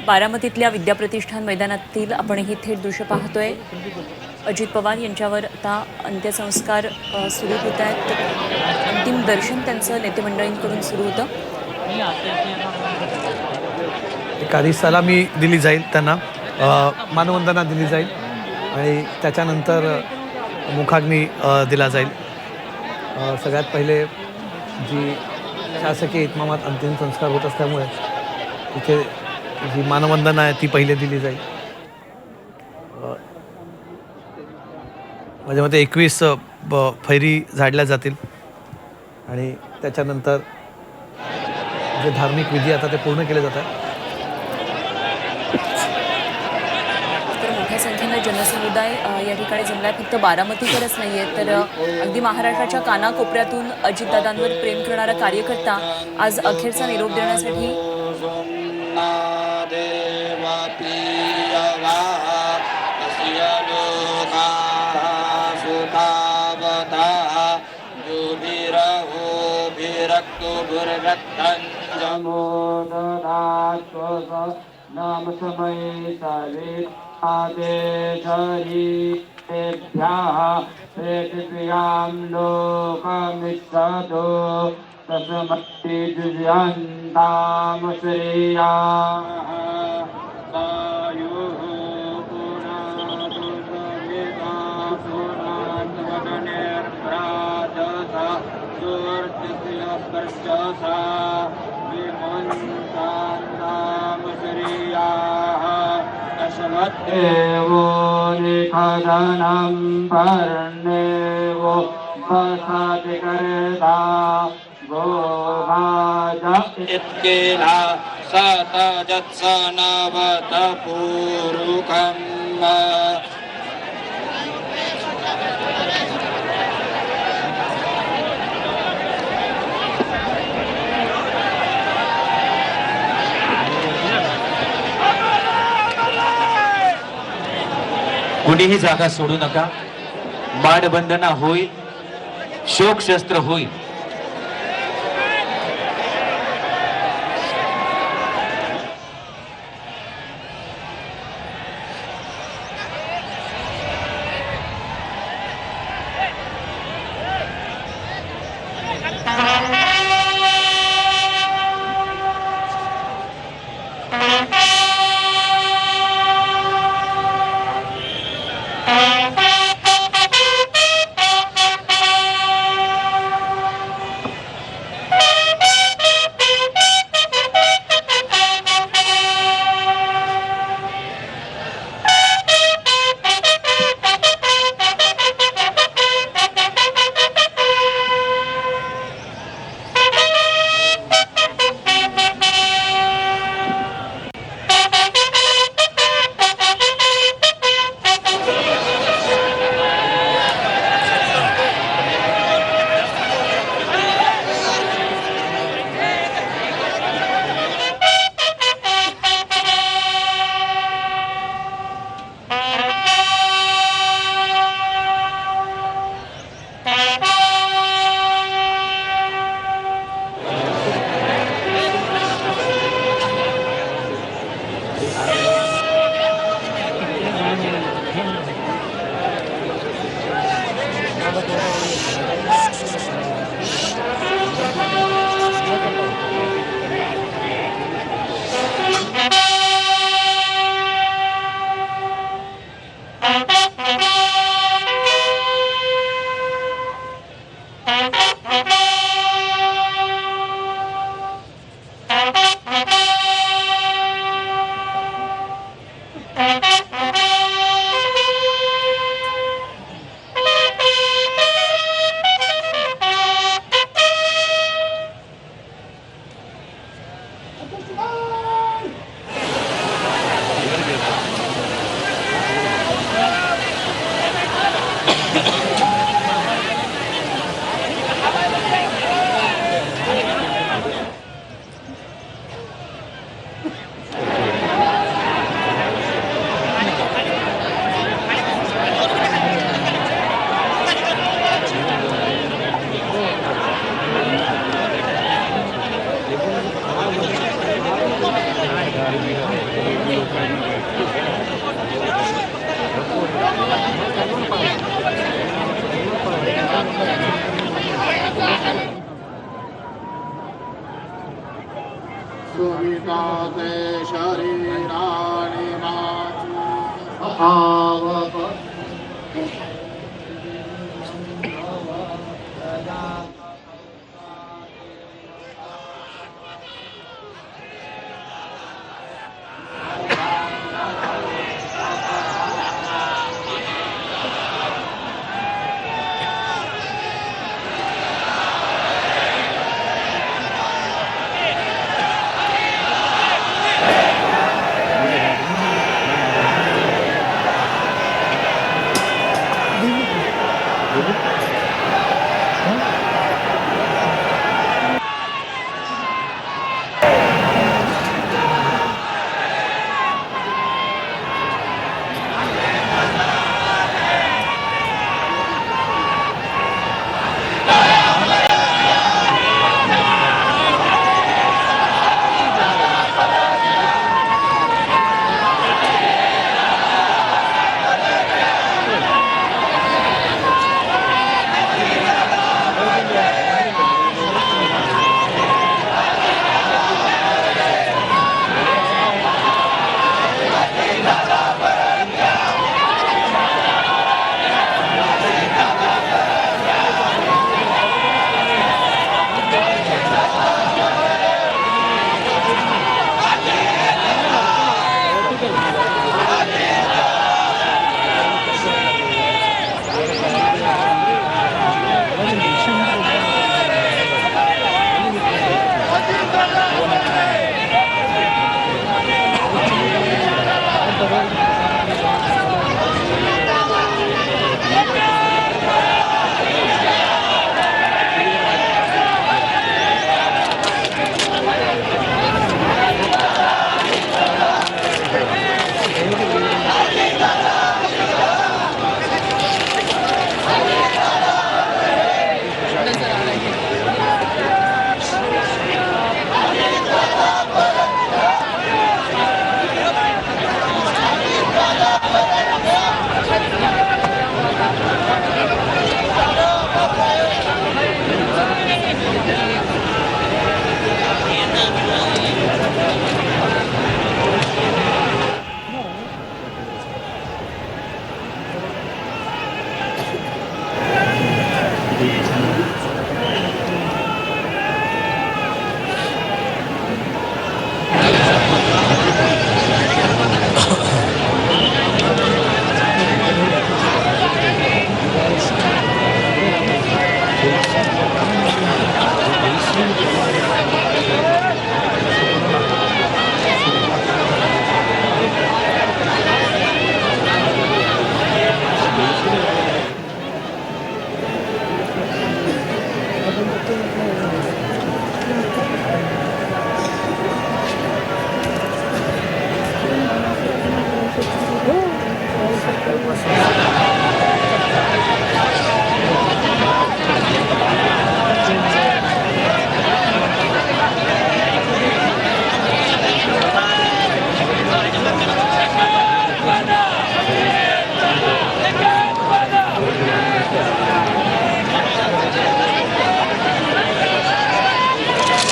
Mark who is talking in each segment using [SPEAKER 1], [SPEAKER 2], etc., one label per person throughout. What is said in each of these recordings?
[SPEAKER 1] बारामतीतल्या विद्याप्रतिष्ठान मैदानातील आपण ही थेट दृश्य पाहतोय। अजित पवार यांच्यावर आता अंत्यसंस्कार सुरू होत आहेत। अंतिम दर्शन त्यांचं नेतेमंडळींकडून सुरू होतं।
[SPEAKER 2] एक आधी सलामी दिली जाईल, त्यांना मानवंदना दिली जाईल आणि त्याच्यानंतर मुखाग्नी दिला जाईल। सगळ्यात पहिले जी शासकीय इतमामात अंतिम संस्कार होत असल्यामुळे इथे जी मानवंदना आहे ती पहिले दिली जाईल। माझ्या मते 21 फैरी झाडल्या जातील आणि त्याच्यानंतर जे धार्मिक विधी आता ते पूर्ण केले जातात।
[SPEAKER 1] तर मोठ्या संख्येने जनसमुदाय या ठिकाणी जमलाय। फक्त बारामतीकरच नाहीये, तर अगदी महाराष्ट्राच्या कानाकोपऱ्यातून अजितदादांवर प्रेम करणारा कार्यकर्ता आज अखेरचा निरोप देण्यासाठी
[SPEAKER 3] नाम समय सवे आदेशरी पृथिव्यां लोकमिच्छतो तस्मै दिव्यन्तां श्रेयाः वायुः पुनातु सविता पुनान्वदनिर्भ्राजसा सुवर्चस्य वर्चसा विमन्तां श्रेयाः तस्मद्देवो निखदनं पर्णेवो वसति कर्ता गोभाज इत्केला सतजत्सनवत पूरुकम्
[SPEAKER 4] कुणीही जागा सोडू नका। माडबंधना होईल, शोकशस्त्र होईल।
[SPEAKER 3] सुविकाते शरीराणि माचु भावप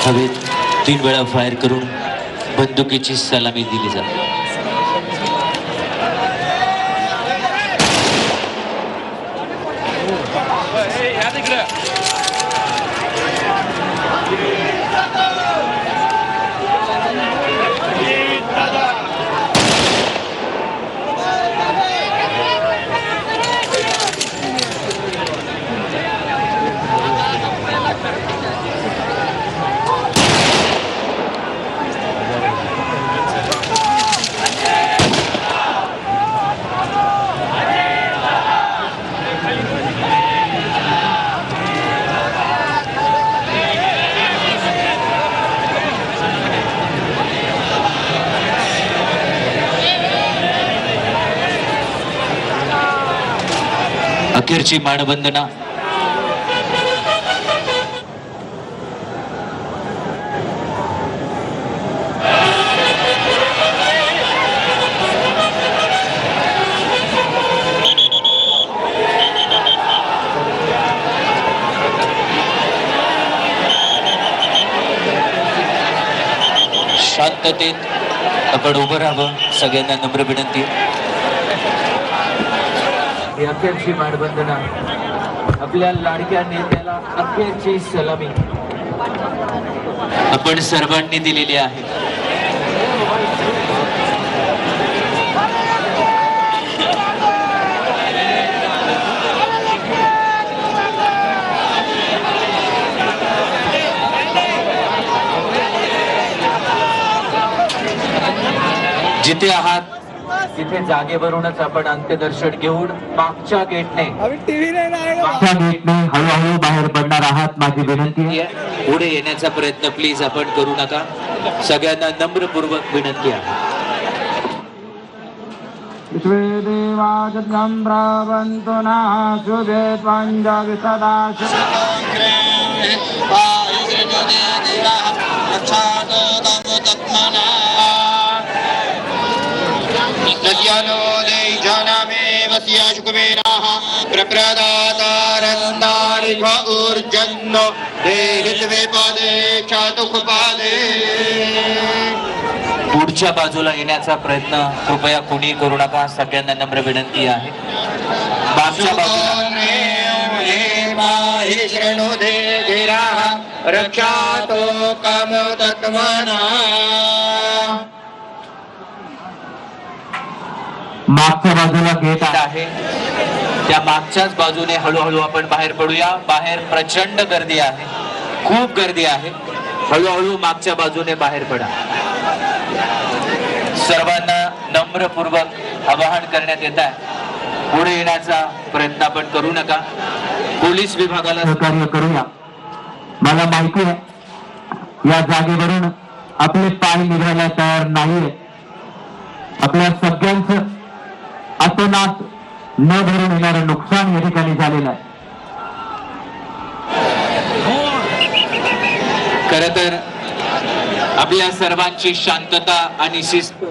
[SPEAKER 4] हवेत 3 वेळा फायर करून बंदुकीची सलामी दिली जाते. अखेरची मानवंदना शांततेत आपण उभं राहावं, सगळ्यांना नम्र विनंती. ही अखेरची मानवंदना, आपल्या लाडक्या नेत्याला अखेरची सलामी आपण सर्वांनी दिलेली आहे. जिथे आहात तिथे जागेवरूनच आपण अंत्यदर्शन घेऊन मागच्या गेटने हळूहळू बाहेर पडणार आहात. माझी विनंती आहे, पुढे येण्याचा प्रयत्न प्लीज आपण करू नका. सगळ्यांना नम्रपूर्वक विनंती आहे. पुढच्या बाजूला येण्याचा प्रयत्न कृपया कोणी करू नका. सगळ्यांना नम्र विनंती आहे. मागच्या बाजूला मागच्या बाजूला गेट आहे, त्या मागच्याच बाजूने हळूहळू आपण बाहेर पडूया. बाहेर प्रचंड गर्दी आहे, खूप गर्दी आहे. हळूहळू मागच्या बाजूने बाहेर पडा. सर्वांना नम्रपूर्वक आवाहन करण्यात येत आहे, पुढे येण्याचा प्रयत्न आपण करू नका. पोलीस विभागाला सहकार्य करूया. मला माहिती आहे या जागेवरून आपले पाय निघायला तयार नाहीये. आपल्या सगळ्यांचं अतोनात न भरून येणारं नुकसान या ठिकाणी झालेलं आहे. खर तर आपल्या सर्वांची शांतता आणि शिस्त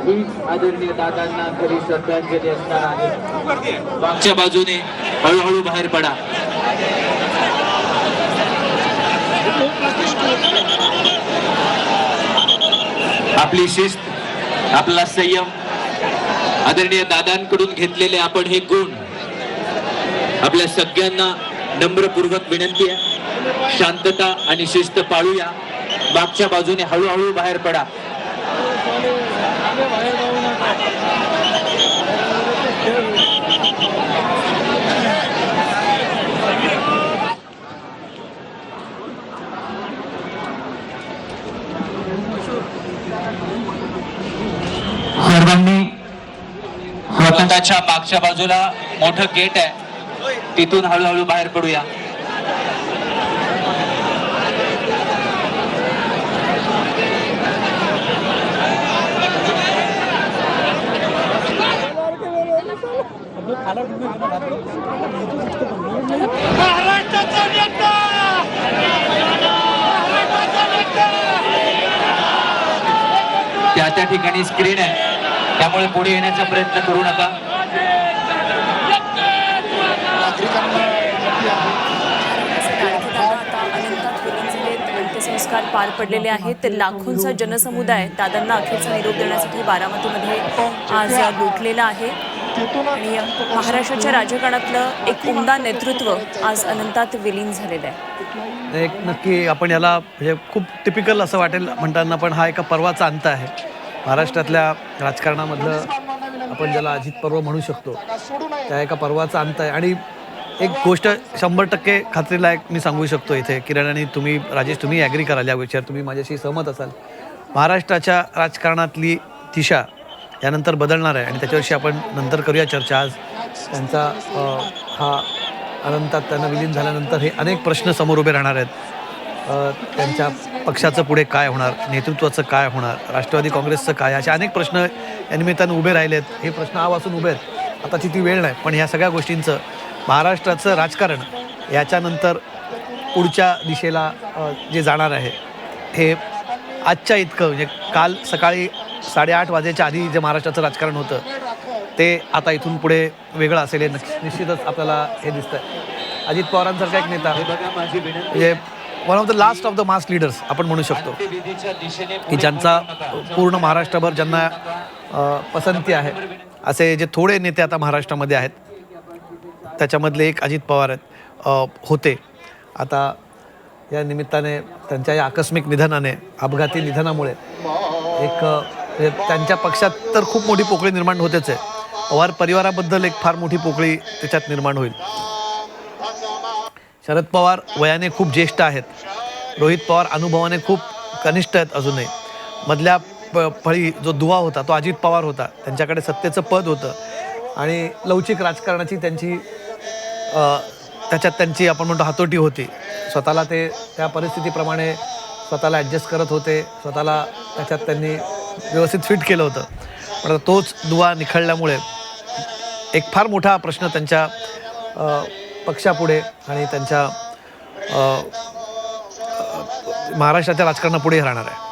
[SPEAKER 4] हीच आदरणीय दादांना खरी श्रद्धांजली असणार आहे. मागच्या बाजूने हळूहळू बाहेर पडा. आपली शिस्त, आपला संयम, आदरणीय दादांकडून घेतलेले आपण हे गुण आपल्या सगळ्यांना नम्रपूर्वक विनंती आहे, शांतता आणि शिस्त पाळूया. मागच्या बाजूने हळूहळू बाहेर पडा. सर्वांनी स्वतःच्या मागच्या बाजूला मोठं गेट आहे, तिथून हळूहळू बाहेर पडूया. त्या ठिकाणी स्क्रीन आहे, त्यामुळे पुढे येण्याचा प्रयत्न करू नका.
[SPEAKER 1] अंत्यसंस्कार पार पडलेले आहेत. तर लाखोंचा जनसमुदाय दादांना अखेरचा निरोप देण्यासाठी बारामतीमध्ये आज लुटलेला आहे. आणि महाराष्ट्राच्या राजकारणातलं एक उमदा नेतृत्व आज अनंतात विलीन झालेलं आहे.
[SPEAKER 2] एक नक्की आपण याला म्हणजे खूप टिपिकल असं वाटेल म्हणताना, पण हा एका पर्वाचा अंत आहे महाराष्ट्रातल्या राजकारणामधलं. आपण ज्याला अजित पर्व म्हणू शकतो, त्या एका पर्वाचा अंत आहे. आणि एक गोष्ट 100% खात्रीलायक मी सांगू शकतो इथे, किरण आणि तुम्ही राजेश, तुम्ही ॲग्री कराल या विषयावर, तुम्ही माझ्याशी सहमत असाल. महाराष्ट्राच्या राजकारणातली दिशा यानंतर बदलणार आहे आणि त्याच्याविषयी आपण नंतर करूया चर्चा. आज त्यांचा हा अनंतात त्यांना विलीन झाल्यानंतर हे अनेक प्रश्न समोर उभे राहणार आहेत. त्यांच्या पक्षाचं पुढे काय होणार, नेतृत्वाचं काय होणार, राष्ट्रवादी काँग्रेसचं काय, असे अनेक प्रश्न या निमित्तानं उभे राहिले आहेत. हे प्रश्न आवासून उभे आहेत, आताची ती वेळ नाही. पण ह्या सगळ्या गोष्टींचं महाराष्ट्राचं राजकारण याच्यानंतर पुढच्या दिशेला जे जाणार आहे, हे आजच्या इतकं म्हणजे काल सकाळी 8:30 वाजेच्या आधी जे महाराष्ट्राचं राजकारण होतं ते आता इथून पुढे वेगळं असेल हे निश्चितच आपल्याला हे दिसतंय. अजित पवारांसारखा एक नेता म्हणजे one of the last of the mass leaders आपण म्हणू शकतो
[SPEAKER 4] अंत्यविधीच्या दिशेने
[SPEAKER 2] की
[SPEAKER 4] पुढे
[SPEAKER 2] ज्यांचा
[SPEAKER 4] वळू नका.
[SPEAKER 2] पूर्ण महाराष्ट्रभर ज्यांना पसंती आहे असे जे थोडे नेते आता महाराष्ट्रामध्ये आहेत त्याच्यामधले एक अजित पवार आहेत होते. आता या निमित्ताने त्यांच्या या आकस्मिक निधनाने अपघाती निधनामुळे एक म्हणजे त्यांच्या पक्षात तर खूप मोठी पोकळी निर्माण होतेच आहे. पवार परिवाराबद्दल एक फार मोठी पोकळी त्याच्यात निर्माण होईल. शरद पवार वयाने खूप ज्येष्ठ आहेत. रोहित पवार अनुभवाने खूप कनिष्ठ आहेत अजूनही. मधल्या फळी जो दुवा होता तो अजित पवार होता. त्यांच्याकडे सत्तेचं पद होतं आणि लवचिक राजकारणाची त्याच्यात त्यांची आपण म्हणतो हातोटी होती. स्वतःला ते त्या परिस्थितीप्रमाणे स्वतःला ॲडजस्ट करत होते. स्वतःला त्याच्यात त्यांनी व्यवस्थित फिट केलं होतं. पण आता तोच दुवा निखळल्यामुळे एक फार मोठा प्रश्न त्यांच्या पक्षापुढे आणि त्यांच्या महाराष्ट्राच्या राजकारणापुढे राहणार आहे.